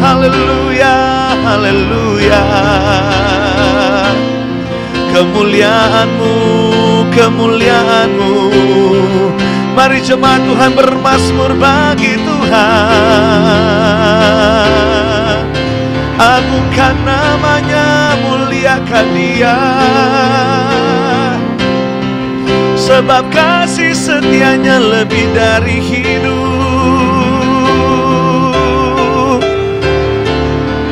haleluya, haleluya. Kemuliaan-Mu, kemuliaan-Mu. Mari jemaat Tuhan bermazmur bagi Tuhan. Agungkan namanya, muliakan Dia. Sebab kasih setianya lebih dari hidup.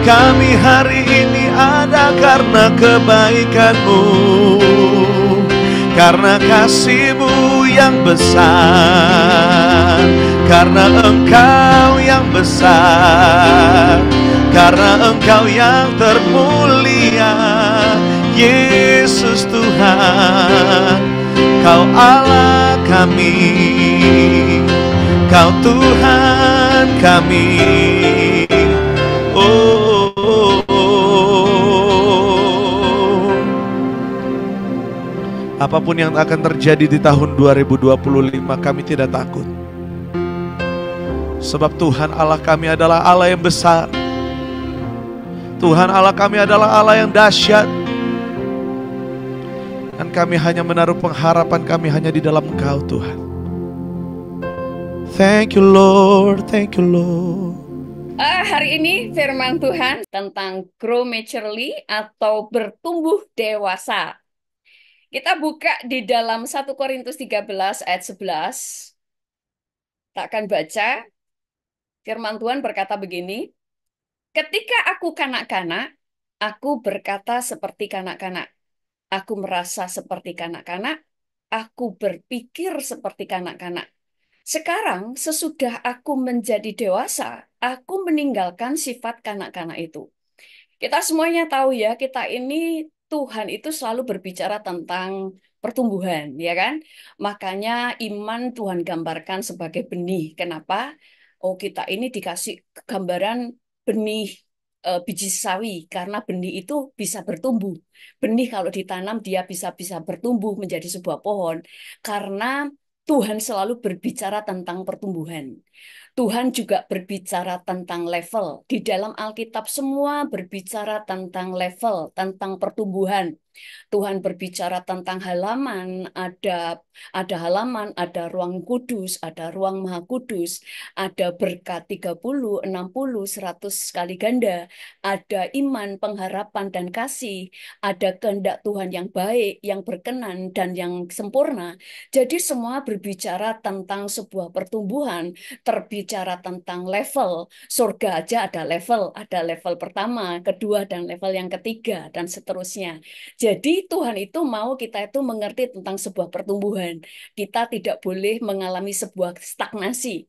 Kami hari ini ada karena kebaikan-Mu, karena kasih-Mu yang besar, karena Engkau yang besar, karena Engkau yang termulia. Yesus Tuhan, Kau Allah kami, Kau Tuhan kami. Oh, oh, oh. Apapun yang akan terjadi di tahun 2025, kami tidak takut. Sebab Tuhan Allah kami adalah Allah yang besar. Tuhan Allah kami adalah Allah yang dahsyat. Dan kami hanya menaruh pengharapan kami hanya di dalam Engkau, Tuhan. Thank you Lord, thank you Lord. Hari ini firman Tuhan tentang grow maturely atau bertumbuh dewasa. Kita buka di dalam 1 Korintus 13 ayat 11. Tak akan baca. Firman Tuhan berkata begini. Ketika aku kanak-kanak, aku berkata seperti kanak-kanak. Aku merasa seperti kanak-kanak. Aku berpikir seperti kanak-kanak. Sekarang, sesudah aku menjadi dewasa, aku meninggalkan sifat kanak-kanak itu. Kita semuanya tahu ya, kita ini Tuhan itu selalu berbicara tentang pertumbuhan, ya kan? Makanya iman Tuhan gambarkan sebagai benih. Kenapa? Oh, kita ini dikasih gambaran benih biji sawi karena benih itu bisa bertumbuh. Benih kalau ditanam dia bisa bertumbuh menjadi sebuah pohon karena Tuhan selalu berbicara tentang pertumbuhan. Tuhan juga berbicara tentang level. Di dalam Alkitab semua berbicara tentang level, tentang pertumbuhan. Tuhan berbicara tentang halaman, ada halaman, ada ruang kudus, ada ruang maha kudus, ada berkat 30, 60, 100 kali ganda, ada iman, pengharapan, dan kasih, ada kehendak Tuhan yang baik, yang berkenan, dan yang sempurna. Jadi semua berbicara tentang sebuah pertumbuhan, terbicara tentang level. Surga aja ada level pertama, kedua, dan level yang ketiga, dan seterusnya. Jadi Tuhan itu mau kita itu mengerti tentang sebuah pertumbuhan. Kita tidak boleh mengalami sebuah stagnasi.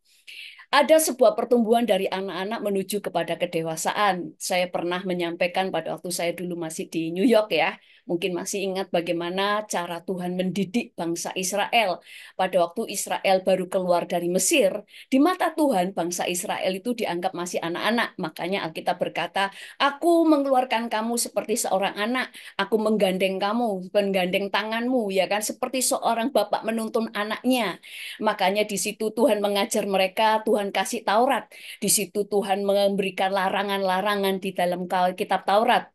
Ada sebuah pertumbuhan dari anak-anak menuju kepada kedewasaan. Saya pernah menyampaikan pada waktu saya dulu masih di New York ya. Mungkin masih ingat bagaimana cara Tuhan mendidik bangsa Israel. Pada waktu Israel baru keluar dari Mesir, di mata Tuhan bangsa Israel itu dianggap masih anak-anak. Makanya Alkitab berkata, aku mengeluarkan kamu seperti seorang anak. Aku menggandeng kamu, menggandeng tanganmu, ya kan? Seperti seorang bapak menuntun anaknya. Makanya di situ Tuhan mengajar mereka, Tuhan kasih Taurat. Di situ Tuhan memberikan larangan-larangan di dalam kitab Taurat.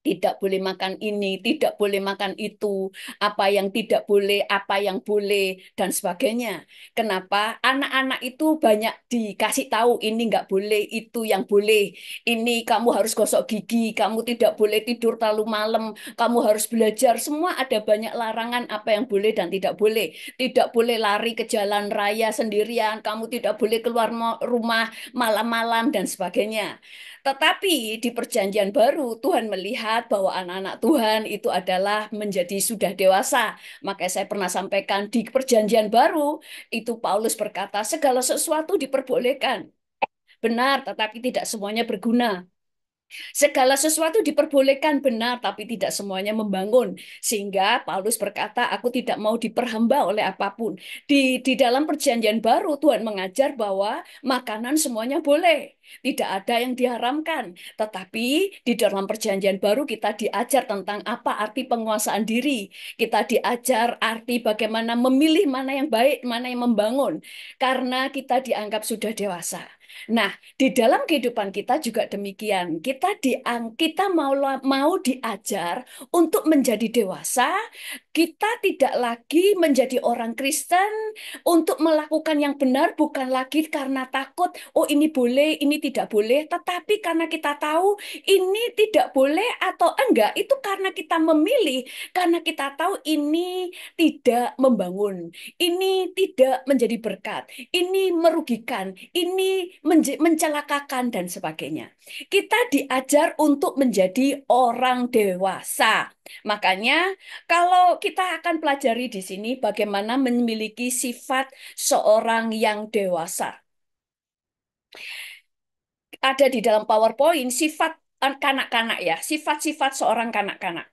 Tidak boleh makan ini, tidak boleh makan itu, apa yang tidak boleh, apa yang boleh, dan sebagainya. Kenapa? Anak-anak itu banyak dikasih tahu, ini nggak boleh, itu yang boleh. Ini kamu harus gosok gigi, kamu tidak boleh tidur terlalu malam, kamu harus belajar. Semua ada banyak larangan apa yang boleh dan tidak boleh. Tidak boleh lari ke jalan raya sendirian, kamu tidak boleh keluar rumah malam-malam, dan sebagainya. Tetapi di perjanjian baru Tuhan melihat bahwa anak-anak Tuhan itu adalah menjadi sudah dewasa. Maka saya pernah sampaikan di perjanjian baru itu Paulus berkata segala sesuatu diperbolehkan. Benar, tetapi tidak semuanya berguna. Segala sesuatu diperbolehkan benar, tapi tidak semuanya membangun. Sehingga Paulus berkata, aku tidak mau diperhamba oleh apapun. Di dalam perjanjian baru, Tuhan mengajar bahwa makanan semuanya boleh. Tidak ada yang diharamkan. Tetapi di dalam perjanjian baru kita diajar tentang apa arti penguasaan diri. Kita diajar arti bagaimana memilih mana yang baik, mana yang membangun. Karena kita dianggap sudah dewasa. Nah, di dalam kehidupan kita juga demikian. Kita mau diajar untuk menjadi dewasa. Kita tidak lagi menjadi orang Kristen untuk melakukan yang benar bukan lagi karena takut, oh ini boleh, ini tidak boleh, tetapi karena kita tahu ini tidak boleh atau enggak, itu karena kita memilih, karena kita tahu ini tidak membangun, ini tidak menjadi berkat, ini merugikan, ini mencelakakan dan sebagainya. Kita diajar untuk menjadi orang dewasa. Makanya kalau kita akan pelajari di sini bagaimana memiliki sifat seorang yang dewasa. Ada di dalam PowerPoint sifat kanak-kanak ya, sifat-sifat seorang kanak-kanak.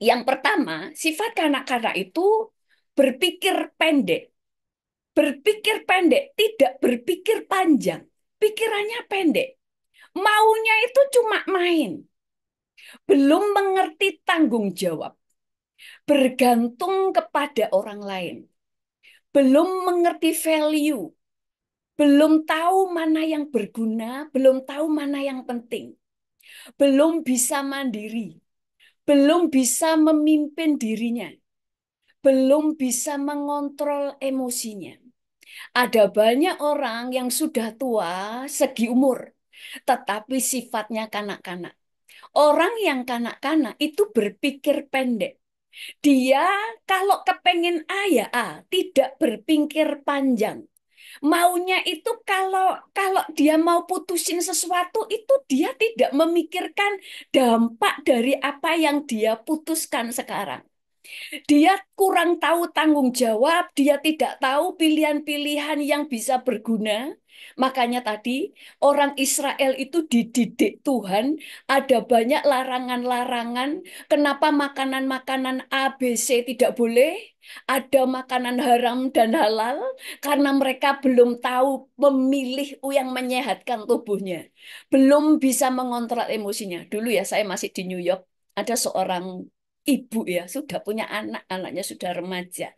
Yang pertama, sifat kanak-kanak itu berpikir pendek. Berpikir pendek, tidak berpikir panjang. Pikirannya pendek. Maunya itu cuma main. Belum mengerti tanggung jawab. Bergantung kepada orang lain. Belum mengerti value. Belum tahu mana yang berguna, belum tahu mana yang penting. Belum bisa mandiri. Belum bisa memimpin dirinya. Belum bisa mengontrol emosinya. Ada banyak orang yang sudah tua segi umur, tetapi sifatnya kanak-kanak. Orang yang kanak-kanak itu berpikir pendek. Dia kalau kepengen A ya A, tidak berpikir panjang. Maunya itu kalau kalau dia mau putusin sesuatu itu dia tidak memikirkan dampak dari apa yang dia putuskan sekarang. Dia kurang tahu tanggung jawab, dia tidak tahu pilihan-pilihan yang bisa berguna. Makanya tadi orang Israel itu dididik Tuhan, ada banyak larangan-larangan. Kenapa makanan-makanan A, B, C tidak boleh? Ada makanan haram dan halal karena mereka belum tahu memilih yang menyehatkan tubuhnya. Belum bisa mengontrol emosinya. Dulu ya saya masih di New York, ada seorang ibu ya sudah punya anak, anaknya sudah remaja.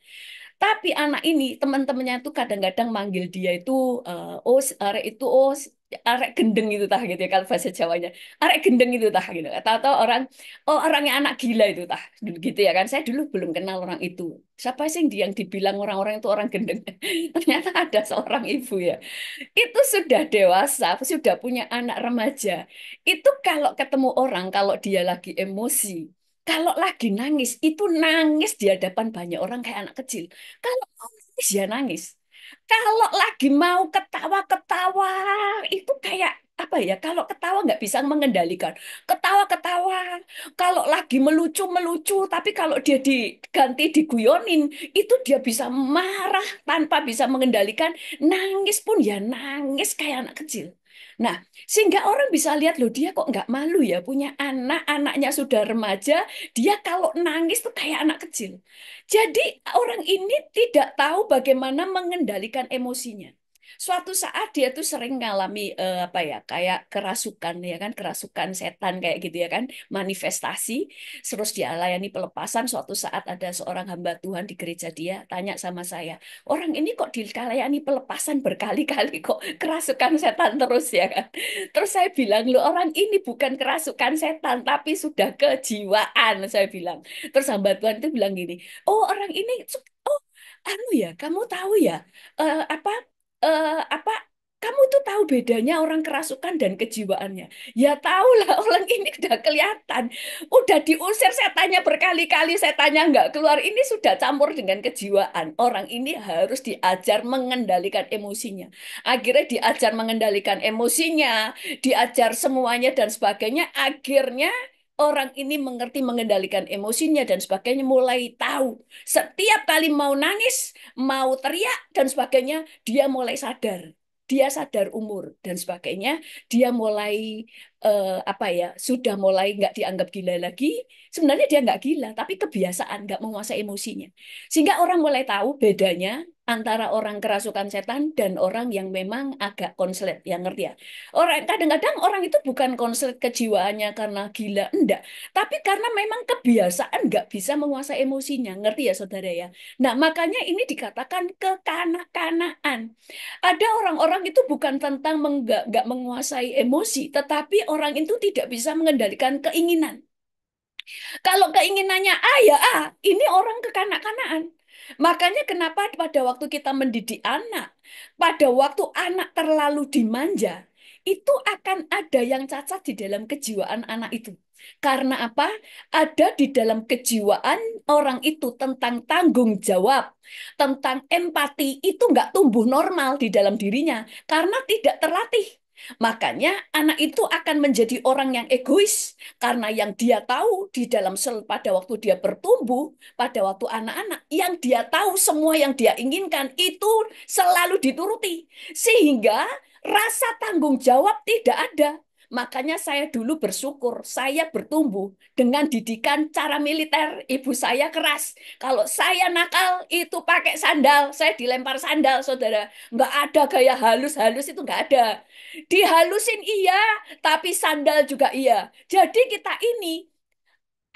Tapi anak ini teman-temannya itu kadang-kadang manggil dia itu oh arek itu oh arek gendeng itu tah gitu ya kalau bahasa Jawanya. Arek gendeng itu tah gitu. Atau orang oh orangnya anak gila itu tah gitu ya kan. Saya dulu belum kenal orang itu. Siapa sih yang dibilang orang-orang itu orang gendeng? Ternyata ada seorang ibu ya. Itu sudah dewasa, sudah punya anak remaja. Itu kalau ketemu orang, kalau dia lagi emosi, kalau lagi nangis, itu nangis di hadapan banyak orang kayak anak kecil. Kalau mau nangis, ya nangis. Kalau lagi mau ketawa-ketawa, itu kayak apa ya? Kalau ketawa nggak bisa mengendalikan. Ketawa-ketawa. Kalau lagi melucu-melucu, tapi kalau dia diganti diguyonin, itu dia bisa marah tanpa bisa mengendalikan. Nangis pun ya nangis kayak anak kecil. Nah, sehingga orang bisa lihat loh dia kok nggak malu ya punya anak, anaknya sudah remaja, dia kalau nangis tuh kayak anak kecil. Jadi orang ini tidak tahu bagaimana mengendalikan emosinya. Suatu saat dia tuh sering ngalami apa ya kayak kerasukan ya kan kerasukan setan kayak gitu ya kan manifestasi terus dia layani pelepasan suatu saat ada seorang hamba Tuhan di gereja dia tanya sama saya orang ini kok dilayani pelepasan berkali-kali kok kerasukan setan terus ya kan terus saya bilang lu orang ini bukan kerasukan setan tapi sudah kejiwaan saya bilang terus hamba Tuhan itu bilang gini oh orang ini oh anu ya kamu tahu ya apa apa kamu tuh tahu bedanya orang kerasukan dan kejiwaannya. Ya tahu lah orang ini udah kelihatan. Udah diusir setannya berkali-kali setannya nggak keluar. Ini sudah campur dengan kejiwaan. Orang ini harus diajar mengendalikan emosinya. Akhirnya diajar mengendalikan emosinya, diajar semuanya dan sebagainya. Akhirnya orang ini mengerti mengendalikan emosinya dan sebagainya mulai tahu. Setiap kali mau nangis, mau teriak dan sebagainya, dia mulai sadar. Dia sadar umur dan sebagainya. Dia mulai apa ya, sudah mulai nggak dianggap gila lagi. Sebenarnya dia nggak gila, tapi kebiasaan nggak menguasai emosinya. Sehingga orang mulai tahu bedanya. antara orang kerasukan setan dan orang yang memang agak konslet, yang ngerti ya. Orang kadang-kadang orang itu bukan konslet kejiwaannya karena gila, enggak, tapi karena memang kebiasaan nggak bisa menguasai emosinya, ngerti ya saudara ya. Nah, makanya ini dikatakan kekanak-kanaan. Ada orang-orang itu bukan tentang nggak menguasai emosi, tetapi orang itu tidak bisa mengendalikan keinginan. Kalau keinginannya A ya A, ini orang kekanak-kanaan. Makanya kenapa pada waktu kita mendidik anak, pada waktu anak terlalu dimanja, itu akan ada yang cacat di dalam kejiwaan anak itu. Karena apa? Ada di dalam kejiwaan orang itu tentang tanggung jawab, tentang empati, itu nggak tumbuh normal di dalam dirinya karena tidak terlatih. Makanya anak itu akan menjadi orang yang egois karena yang dia tahu di dalam pada waktu dia bertumbuh, pada waktu anak-anak, yang dia tahu semua yang dia inginkan itu selalu dituruti. Sehingga rasa tanggung jawab tidak ada. Makanya saya dulu bersyukur, saya bertumbuh dengan didikan cara militer. Ibu saya keras. Kalau saya nakal, itu pakai sandal. Saya dilempar sandal, saudara. Nggak ada gaya halus-halus, itu nggak ada. Dihalusin iya, tapi sandal juga iya. Jadi kita ini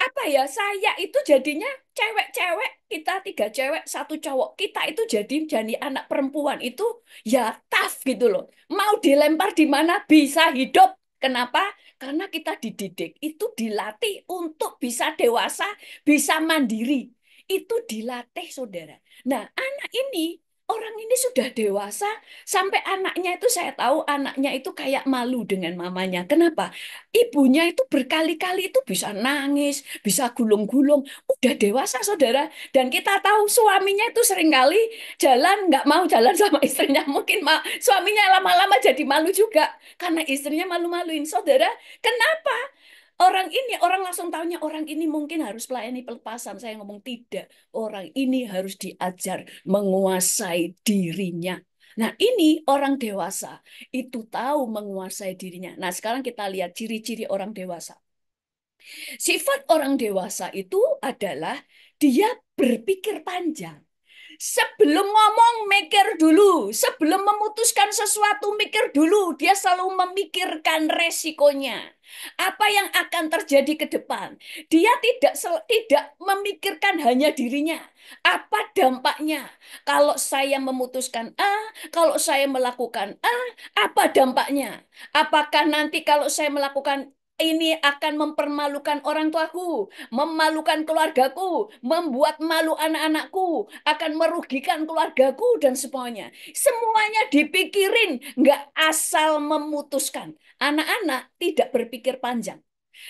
apa ya, saya itu jadinya cewek-cewek, kita tiga cewek satu cowok, kita itu jadi anak perempuan itu ya tough gitu loh, mau dilempar di mana bisa hidup. Kenapa? Karena kita dididik itu dilatih untuk bisa dewasa, bisa mandiri, itu dilatih saudara. Nah, anak ini, orang ini sudah dewasa, sampai anaknya itu, saya tahu anaknya itu kayak malu dengan mamanya. Kenapa? Ibunya itu berkali-kali itu bisa nangis, bisa gulung-gulung, udah dewasa saudara. Dan kita tahu suaminya itu seringkali jalan, nggak mau jalan sama istrinya. Mungkin suaminya lama-lama jadi malu juga, karena istrinya malu-maluin. Saudara, kenapa? Orang ini, orang langsung taunya orang ini mungkin harus melayani pelepasan. Saya ngomong tidak, orang ini harus diajar menguasai dirinya. Nah, ini orang dewasa itu tahu menguasai dirinya. Nah, sekarang kita lihat ciri-ciri orang dewasa. Sifat orang dewasa itu adalah dia berpikir panjang. Sebelum ngomong, mikir dulu. Sebelum memutuskan sesuatu, mikir dulu. Dia selalu memikirkan resikonya. Apa yang akan terjadi ke depan. Dia tidak memikirkan hanya dirinya. Apa dampaknya? Kalau saya memutuskan A, kalau saya melakukan A, apa dampaknya? Apakah nanti kalau saya melakukan ini akan mempermalukan orang tuaku, memalukan keluargaku, membuat malu anak-anakku, akan merugikan keluargaku dan semuanya. Semuanya dipikirin, nggak asal memutuskan. Anak-anak tidak berpikir panjang.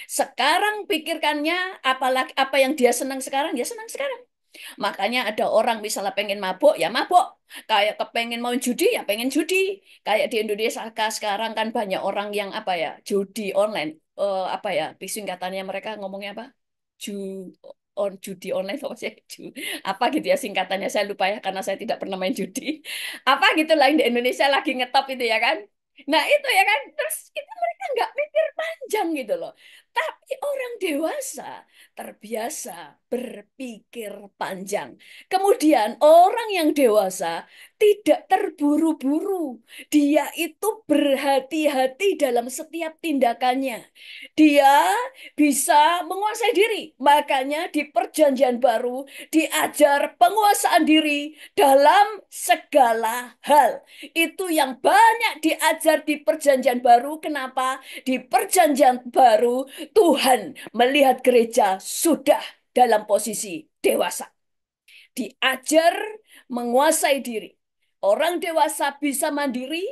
Sekarang pikirkannya apalagi apa yang dia senang sekarang, ya senang sekarang. Makanya ada orang misalnya pengen mabuk, ya mabuk. Kayak kepengen mau judi, ya pengen judi. Kayak di Indonesia sekarang kan banyak orang yang apa ya, judi online. Apa ya, singkatannya mereka ngomongnya apa? Ju judi online apa sih? Apa gitu ya singkatannya, saya lupa ya karena saya tidak pernah main judi. Apa gitu lah di Indonesia lagi ngetop itu ya kan. Nah itu ya kan, terus itu mereka nggak mikir panjang gitu loh. Tapi orang dewasa terbiasa berpikir panjang. Kemudian orang yang dewasa tidak terburu-buru. Dia itu berhati-hati dalam setiap tindakannya. Dia bisa menguasai diri. Makanya di Perjanjian Baru diajar penguasaan diri dalam segala hal. Itu yang banyak diajar di Perjanjian Baru. Kenapa? Di Perjanjian Baru Tuhan melihat gereja sudah dalam posisi dewasa. Diajar menguasai diri. Orang dewasa bisa mandiri,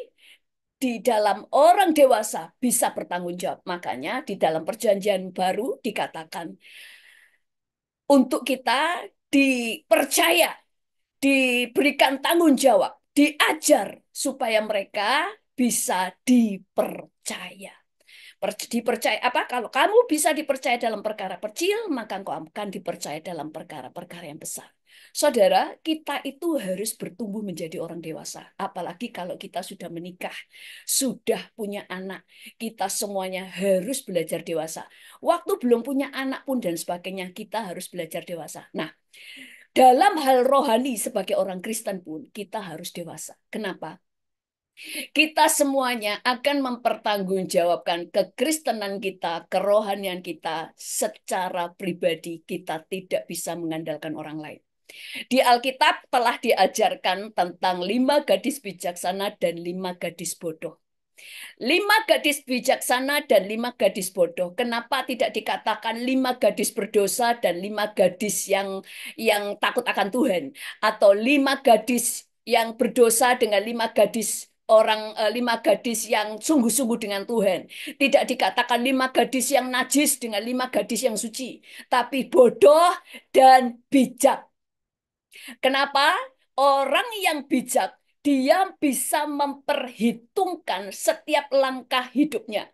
di dalam orang dewasa bisa bertanggung jawab. Makanya di dalam Perjanjian Baru dikatakan untuk kita dipercaya, diberikan tanggung jawab, diajar supaya mereka bisa dipercaya. Dipercaya apa? Kalau kamu bisa dipercaya dalam perkara kecil, maka engkau akan dipercaya dalam perkara-perkara yang besar. Saudara, kita itu harus bertumbuh menjadi orang dewasa. Apalagi kalau kita sudah menikah, sudah punya anak, kita semuanya harus belajar dewasa. Waktu belum punya anak pun dan sebagainya, kita harus belajar dewasa. Nah, Dalam hal rohani sebagai orang Kristen pun kita harus dewasa. Kenapa? Kita semuanya akan mempertanggungjawabkan kekristenan kita, kerohanian kita secara pribadi. Kita tidak bisa mengandalkan orang lain. Di Alkitab telah diajarkan tentang 5 gadis bijaksana dan 5 gadis bodoh. 5 gadis bijaksana dan 5 gadis bodoh. Kenapa tidak dikatakan 5 gadis berdosa dan 5 gadis yang takut akan Tuhan? Atau 5 gadis yang berdosa dengan 5 gadis 5 gadis yang sungguh-sungguh dengan Tuhan. Tidak dikatakan 5 gadis yang najis dengan 5 gadis yang suci. Tapi bodoh dan bijak. Kenapa? Orang yang bijak, dia bisa memperhitungkan setiap langkah hidupnya.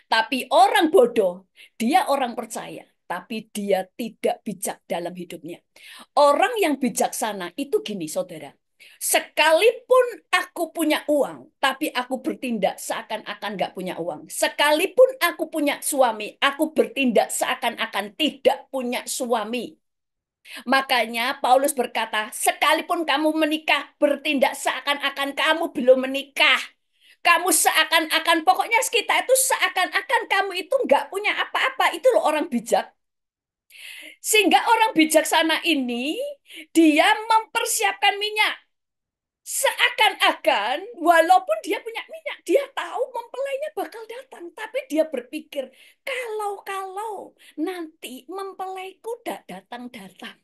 Tapi orang bodoh, dia orang percaya, tapi dia tidak bijak dalam hidupnya. Orang yang bijaksana itu gini, saudara. Sekalipun aku punya uang, tapi aku bertindak seakan-akan nggak punya uang. Sekalipun aku punya suami, aku bertindak seakan-akan tidak punya suami. Makanya Paulus berkata, sekalipun kamu menikah, bertindak seakan-akan kamu belum menikah. Kamu seakan-akan, pokoknya kita itu seakan-akan kamu itu nggak punya apa-apa. Itu loh orang bijak. Sehingga orang bijaksana ini, dia mempersiapkan minyak. Seakan-akan, walaupun dia punya minyak, dia tahu mempelainya bakal datang. Tapi dia berpikir, kalau-kalau nanti mempelaiku tidak datang-datang.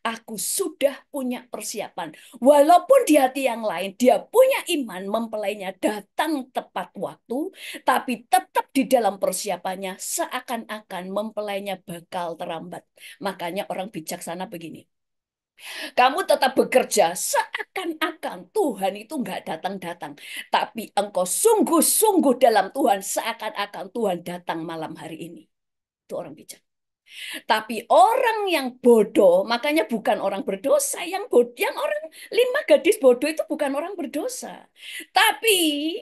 Aku sudah punya persiapan. Walaupun di hati yang lain dia punya iman mempelainya datang tepat waktu, tapi tetap di dalam persiapannya seakan-akan mempelainya bakal terlambat. Makanya orang bijaksana begini. Kamu tetap bekerja seakan-akan Tuhan itu nggak datang-datang. Tapi engkau sungguh-sungguh dalam Tuhan seakan-akan Tuhan datang malam hari ini. Itu orang bijak. Tapi orang yang bodoh, makanya bukan orang berdosa. Yang orang 5 gadis bodoh itu bukan orang berdosa. Tapi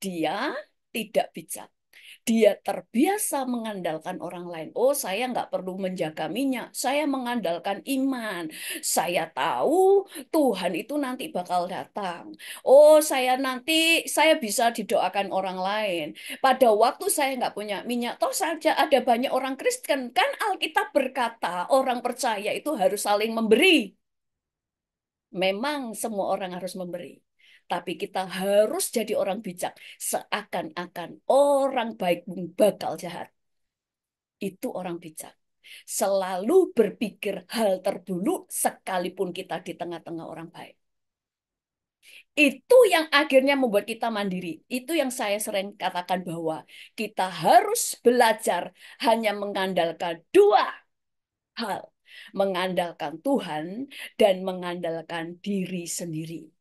dia tidak bijak. Dia terbiasa mengandalkan orang lain. Oh, saya nggak perlu menjaga minyak. Saya mengandalkan iman. Saya tahu Tuhan itu nanti bakal datang. Oh, saya bisa didoakan orang lain. Pada waktu saya nggak punya minyak, toh saja ada banyak orang Kristen. Kan Alkitab berkata orang percaya itu harus saling memberi. Memang semua orang harus memberi. Tapi kita harus jadi orang bijak. Seakan-akan orang baik bakal jahat. Itu orang bijak. Selalu berpikir hal terburuk sekalipun kita di tengah-tengah orang baik. Itu yang akhirnya membuat kita mandiri. Itu yang saya sering katakan bahwa kita harus belajar hanya mengandalkan 2 hal. Mengandalkan Tuhan dan mengandalkan diri sendiri.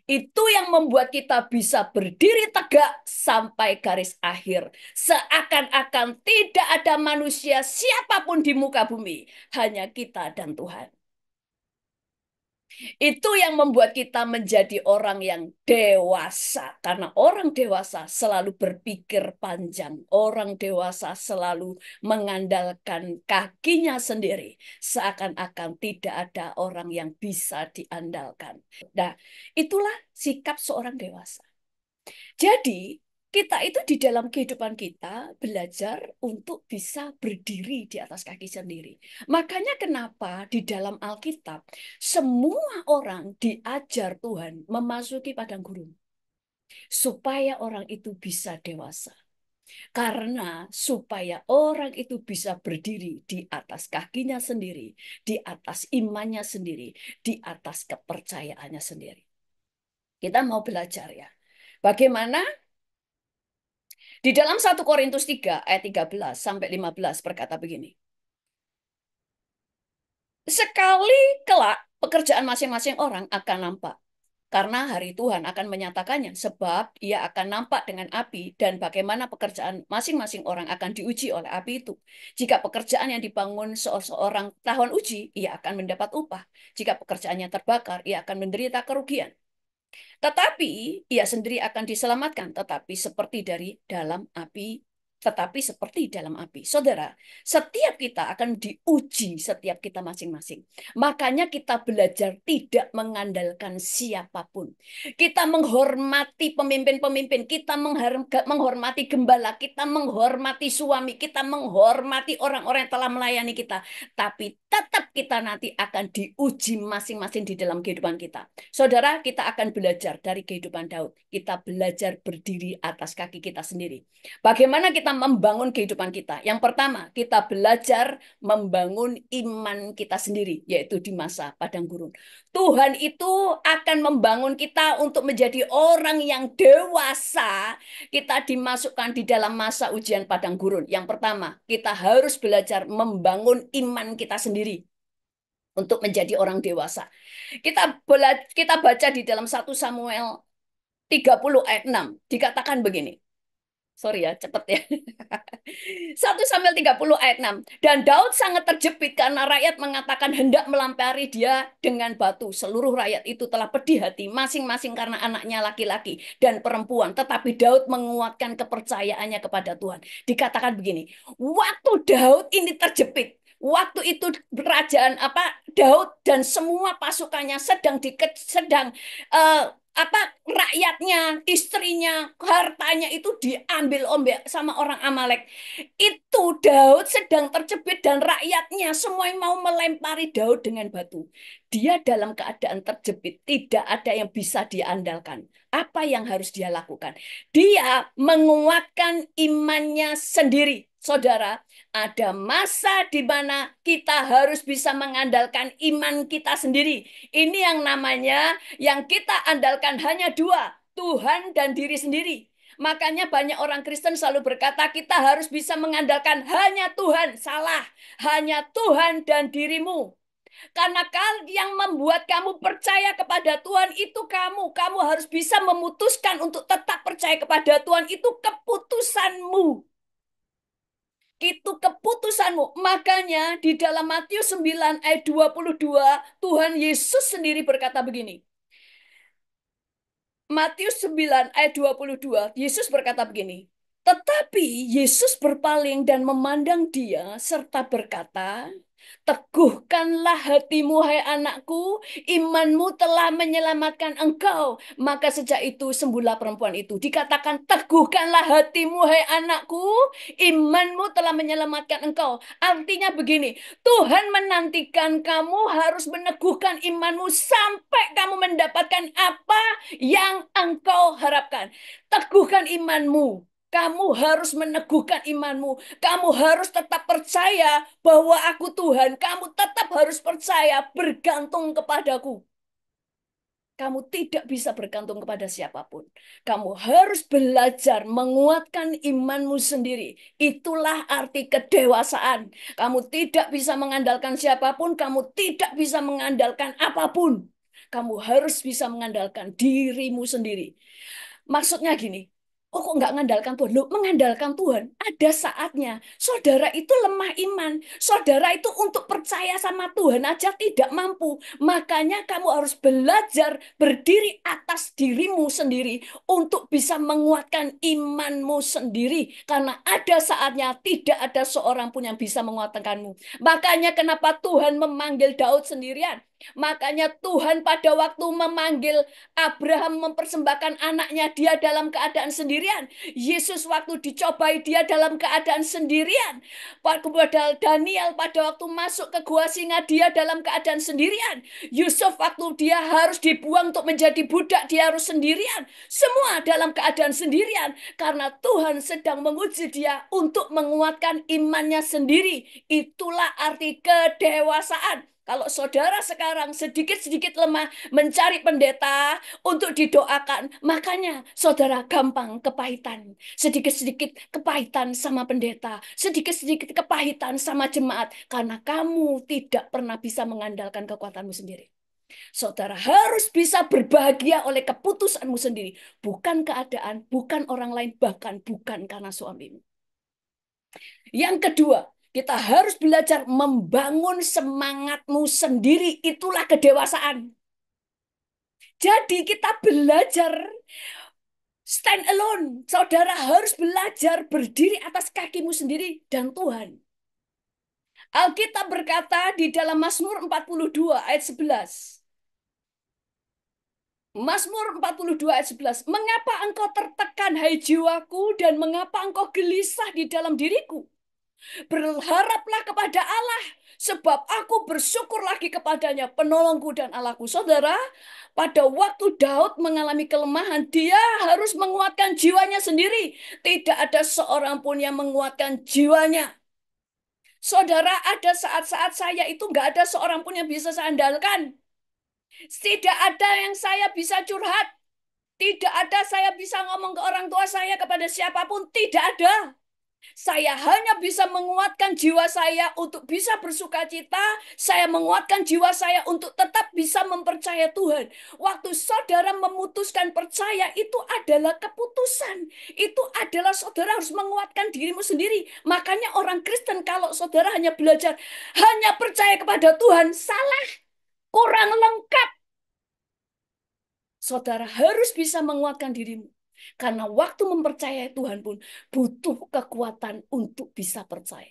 Itu yang membuat kita bisa berdiri tegak sampai garis akhir. Seakan-akan tidak ada manusia siapapun di muka bumi. Hanya kita dan Tuhan. Itu yang membuat kita menjadi orang yang dewasa. Karena orang dewasa selalu berpikir panjang. Orang dewasa selalu mengandalkan kakinya sendiri. Seakan-akan tidak ada orang yang bisa diandalkan. Nah, itulah sikap seorang dewasa. Jadi, kita itu di dalam kehidupan kita belajar untuk bisa berdiri di atas kaki sendiri. Makanya kenapa di dalam Alkitab semua orang diajar Tuhan memasuki padang gurun. Supaya orang itu bisa dewasa. Karena supaya orang itu bisa berdiri di atas kakinya sendiri, di atas imannya sendiri, di atas kepercayaannya sendiri. Kita mau belajar ya. Bagaimana di dalam 1 Korintus 3 ayat 13 sampai 15 berkata begini. Sekali kelak pekerjaan masing-masing orang akan nampak. Karena hari Tuhan akan menyatakannya. Sebab ia akan nampak dengan api dan bagaimana pekerjaan masing-masing orang akan diuji oleh api itu. Jika pekerjaan yang dibangun seorang tahun uji, ia akan mendapat upah. Jika pekerjaannya terbakar, ia akan menderita kerugian. Tetapi ia sendiri akan diselamatkan, tetapi seperti dari dalam api tetapi seperti dalam api. Saudara, setiap kita akan diuji, setiap kita masing-masing. Makanya kita belajar tidak mengandalkan siapapun. Kita menghormati pemimpin-pemimpin, kita menghormati gembala, kita menghormati suami, kita menghormati orang-orang yang telah melayani kita. Tapi tetap kita nanti akan diuji masing-masing di dalam kehidupan kita. Saudara, kita akan belajar dari kehidupan Daud. Kita belajar berdiri atas kaki kita sendiri. Bagaimana kita membangun kehidupan kita? Yang pertama, kita belajar membangun iman kita sendiri, yaitu di masa padang gurun. Tuhan itu akan membangun kita untuk menjadi orang yang dewasa. Kita dimasukkan di dalam masa ujian padang gurun. Yang pertama, kita harus belajar membangun iman kita sendiri untuk menjadi orang dewasa. Kita baca di dalam 1 Samuel 30 ayat 6. Dikatakan begini. Sorry ya, cepet ya. 1 Samuel 30 ayat 6. Dan Daud sangat terjepit karena rakyat mengatakan hendak melampari dia dengan batu. Seluruh rakyat itu telah pedih hati, masing-masing karena anaknya laki-laki dan perempuan. Tetapi Daud menguatkan kepercayaannya kepada Tuhan. Dikatakan begini, waktu Daud ini terjepit, waktu itu Daud dan semua pasukannya sedang rakyatnya, istrinya, hartanya itu diambil ombak sama orang Amalek. Itu Daud sedang terjepit dan rakyatnya semua yang mau melempari Daud dengan batu. Dia dalam keadaan terjepit, tidak ada yang bisa diandalkan. Apa yang harus dia lakukan? Dia menguatkan imannya sendiri. Saudara, ada masa di mana kita harus bisa mengandalkan iman kita sendiri. Ini yang namanya yang kita andalkan hanya dua, Tuhan dan diri sendiri. Makanya banyak orang Kristen selalu berkata kita harus bisa mengandalkan hanya Tuhan. Salah, hanya Tuhan dan dirimu. Karena yang membuat kamu percaya kepada Tuhan itu kamu. Kamu harus bisa memutuskan untuk tetap percaya kepada Tuhan. Itu keputusanmu. Itu keputusanmu. Makanya di dalam Matius 9 ayat 22, Tuhan Yesus sendiri berkata begini. Matius 9 ayat 22, Yesus berkata begini. Tetapi Yesus berpaling dan memandang dia serta berkata, teguhkanlah hatimu, hai anakku, imanmu telah menyelamatkan engkau. Maka sejak itu sembuhlah perempuan itu. Dikatakan, teguhkanlah hatimu, hai anakku, imanmu telah menyelamatkan engkau. Artinya begini, Tuhan menantikan kamu harus meneguhkan imanmu sampai kamu mendapatkan apa yang engkau harapkan. Teguhkan imanmu. Kamu harus meneguhkan imanmu. Kamu harus tetap percaya bahwa aku Tuhan. Kamu tetap harus percaya bergantung kepadaku. Kamu tidak bisa bergantung kepada siapapun. Kamu harus belajar menguatkan imanmu sendiri. Itulah arti kedewasaan. Kamu tidak bisa mengandalkan siapapun. Kamu tidak bisa mengandalkan apapun. Kamu harus bisa mengandalkan dirimu sendiri. Maksudnya gini, oh kok nggak mengandalkan Tuhan? Loh, mengandalkan Tuhan ada saatnya. Saudara itu lemah iman. Saudara itu untuk percaya sama Tuhan aja tidak mampu. Makanya kamu harus belajar berdiri atas dirimu sendiri untuk bisa menguatkan imanmu sendiri. Karena ada saatnya tidak ada seorang pun yang bisa menguatkanmu. Makanya kenapa Tuhan memanggil Daud sendirian? Makanya Tuhan pada waktu memanggil Abraham mempersembahkan anaknya, dia dalam keadaan sendirian. Yesus waktu dicobai, dia dalam keadaan sendirian. Kepada Daniel pada waktu masuk ke gua singa, dia dalam keadaan sendirian. Yusuf waktu dia harus dibuang untuk menjadi budak, dia harus sendirian. Semua dalam keadaan sendirian. Karena Tuhan sedang menguji dia untuk menguatkan imannya sendiri. Itulah arti kedewasaan. Kalau saudara sekarang sedikit-sedikit lemah mencari pendeta untuk didoakan, makanya saudara gampang kepahitan. Sedikit-sedikit kepahitan sama pendeta, sedikit-sedikit kepahitan sama jemaat, karena kamu tidak pernah bisa mengandalkan kekuatanmu sendiri. Saudara harus bisa berbahagia oleh keputusanmu sendiri, bukan keadaan, bukan orang lain, bahkan bukan karena suamimu. Yang kedua, kita harus belajar membangun semangatmu sendiri. Itulah kedewasaan. Jadi kita belajar stand alone. Saudara harus belajar berdiri atas kakimu sendiri dan Tuhan. Alkitab berkata di dalam Mazmur 42 ayat 11. Mazmur 42 ayat 11. Mengapa engkau tertekan, hai jiwaku, dan mengapa engkau gelisah di dalam diriku? Berharaplah kepada Allah, sebab aku bersyukur lagi kepadanya, penolongku dan Allahku. Saudara, pada waktu Daud mengalami kelemahan, dia harus menguatkan jiwanya sendiri. Tidak ada seorang pun yang menguatkan jiwanya. Saudara, ada saat-saat saya itu nggak ada seorang pun yang bisa saya andalkan. Tidak ada yang saya bisa curhat. Tidak ada saya bisa ngomong ke orang tua saya, kepada siapapun. Tidak ada. Saya hanya bisa menguatkan jiwa saya untuk bisa bersuka cita. Saya menguatkan jiwa saya untuk tetap bisa mempercaya Tuhan. Waktu saudara memutuskan percaya, itu adalah keputusan. Itu adalah saudara harus menguatkan dirimu sendiri. Makanya orang Kristen kalau saudara hanya belajar, hanya percaya kepada Tuhan, salah, kurang lengkap. Saudara harus bisa menguatkan dirimu. Karena waktu mempercayai Tuhan pun butuh kekuatan untuk bisa percaya.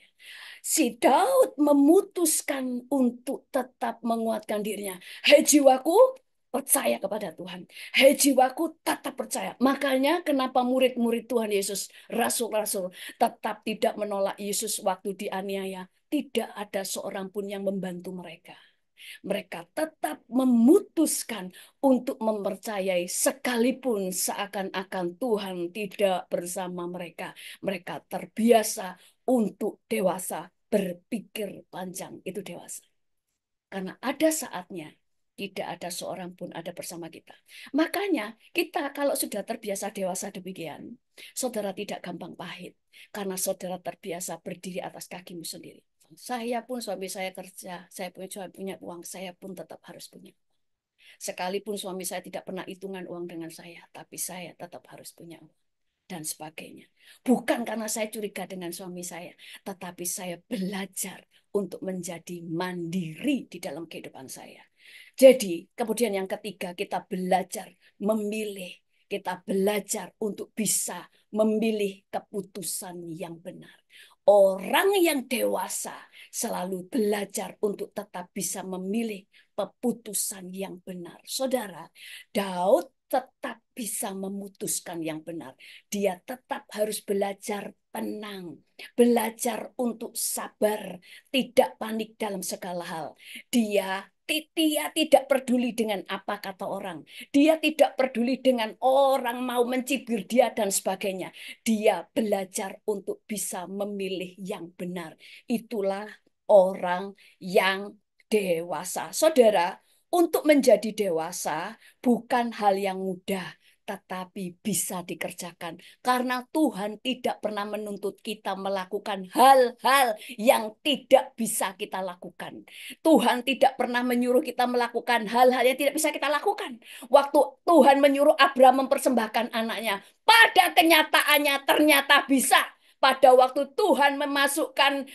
Si Daud memutuskan untuk tetap menguatkan dirinya. Hei jiwaku, percaya kepada Tuhan. Hei jiwaku, tetap percaya. Makanya kenapa murid-murid Tuhan Yesus, rasul-rasul, tetap tidak menolak Yesus waktu dianiaya. Tidak ada seorang pun yang membantu mereka. Mereka tetap memutuskan untuk mempercayai sekalipun seakan-akan Tuhan tidak bersama mereka. Mereka terbiasa untuk dewasa, berpikir panjang, itu dewasa. Karena ada saatnya tidak ada seorang pun ada bersama kita. Makanya kita kalau sudah terbiasa dewasa demikian, saudara tidak gampang pahit. Karena saudara terbiasa berdiri atas kakimu sendiri. Saya pun suami saya kerja, saya punya uang, saya pun tetap harus punya. Sekalipun suami saya tidak pernah hitungan uang dengan saya, tapi saya tetap harus punya uang. Dan sebagainya. Bukan karena saya curiga dengan suami saya, tetapi saya belajar untuk menjadi mandiri di dalam kehidupan saya. Jadi, kemudian yang ketiga, kita belajar memilih. Kita belajar untuk bisa memilih keputusan yang benar. Orang yang dewasa selalu belajar untuk tetap bisa memilih keputusan yang benar. Saudara, Daud tetap bisa memutuskan yang benar. Dia tetap harus belajar tenang, belajar untuk sabar, tidak panik dalam segala hal. Dia tidak peduli dengan apa kata orang. Dia tidak peduli dengan orang mau mencibir dia dan sebagainya. Dia belajar untuk bisa memilih yang benar. Itulah orang yang dewasa. Saudara, untuk menjadi dewasa bukan hal yang mudah, tetapi bisa dikerjakan. Karena Tuhan tidak pernah menuntut kita melakukan hal-hal yang tidak bisa kita lakukan. Tuhan tidak pernah menyuruh kita melakukan hal-hal yang tidak bisa kita lakukan. Waktu Tuhan menyuruh Abraham mempersembahkan anaknya, pada kenyataannya ternyata bisa. Pada waktu Tuhan memasukkan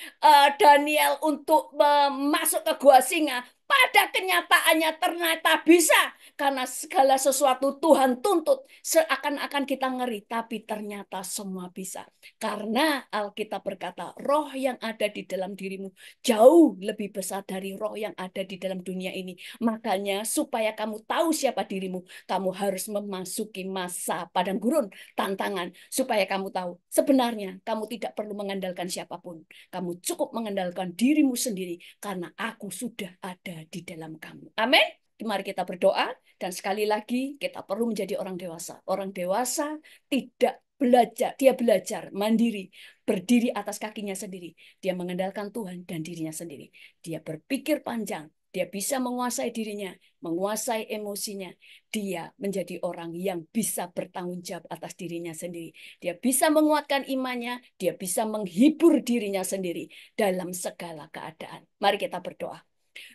Daniel untuk masuk ke gua singa, pada kenyataannya ternyata bisa. Karena segala sesuatu Tuhan tuntut. Seakan-akan kita ngeri, tapi ternyata semua bisa. Karena Alkitab berkata, roh yang ada di dalam dirimu jauh lebih besar dari roh yang ada di dalam dunia ini. Makanya supaya kamu tahu siapa dirimu, kamu harus memasuki masa padang gurun, tantangan. Supaya kamu tahu, sebenarnya kamu tidak perlu mengandalkan siapapun. Kamu cukup mengandalkan dirimu sendiri, karena aku sudah ada di dalam kamu. Amin. Mari kita berdoa, dan sekali lagi kita perlu menjadi orang dewasa. Orang dewasa tidak belajar, dia belajar mandiri, berdiri atas kakinya sendiri. Dia mengandalkan Tuhan dan dirinya sendiri. Dia berpikir panjang, dia bisa menguasai dirinya, menguasai emosinya. Dia menjadi orang yang bisa bertanggung jawab atas dirinya sendiri. Dia bisa menguatkan imannya, dia bisa menghibur dirinya sendiri dalam segala keadaan. Mari kita berdoa.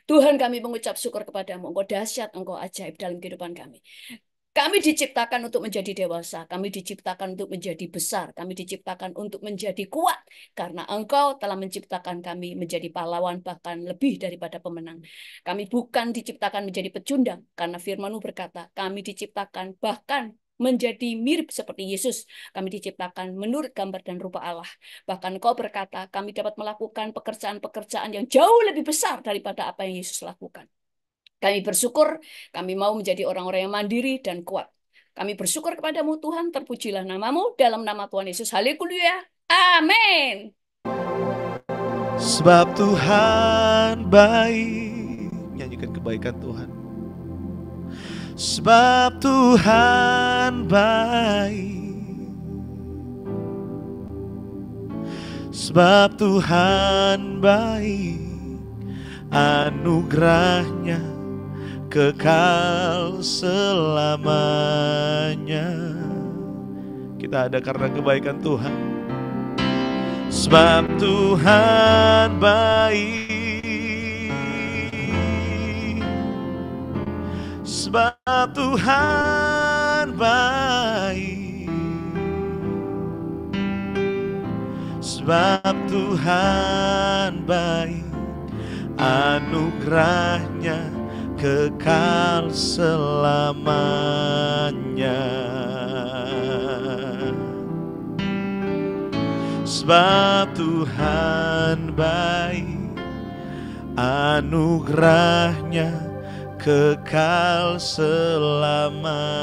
Tuhan, kami mengucap syukur kepadamu. Engkau dahsyat, engkau ajaib dalam kehidupan kami. Kami diciptakan untuk menjadi dewasa. Kami diciptakan untuk menjadi besar. Kami diciptakan untuk menjadi kuat. Karena engkau telah menciptakan kami menjadi pahlawan, bahkan lebih daripada pemenang. Kami bukan diciptakan menjadi pecundang. Karena firman-Mu berkata, kami diciptakan bahkan menjadi mirip seperti Yesus. Kami diciptakan menurut gambar dan rupa Allah. Bahkan Kau berkata, kami dapat melakukan pekerjaan-pekerjaan yang jauh lebih besar daripada apa yang Yesus lakukan. Kami bersyukur, kami mau menjadi orang-orang yang mandiri dan kuat. Kami bersyukur kepadamu Tuhan, terpujilah namamu dalam nama Tuhan Yesus. Haleluya. Amin. Sebab Tuhan baik. Nyanyikan kebaikan Tuhan. Sebab Tuhan baik. Sebab Tuhan baik. Anugerahnya kekal selamanya. Kita ada karena kebaikan Tuhan. Sebab Tuhan baik. Sebab Tuhan baik. Sebab Tuhan baik. Anugerahnya kekal selamanya. Sebab Tuhan baik, anugerahnya kekal selamanya.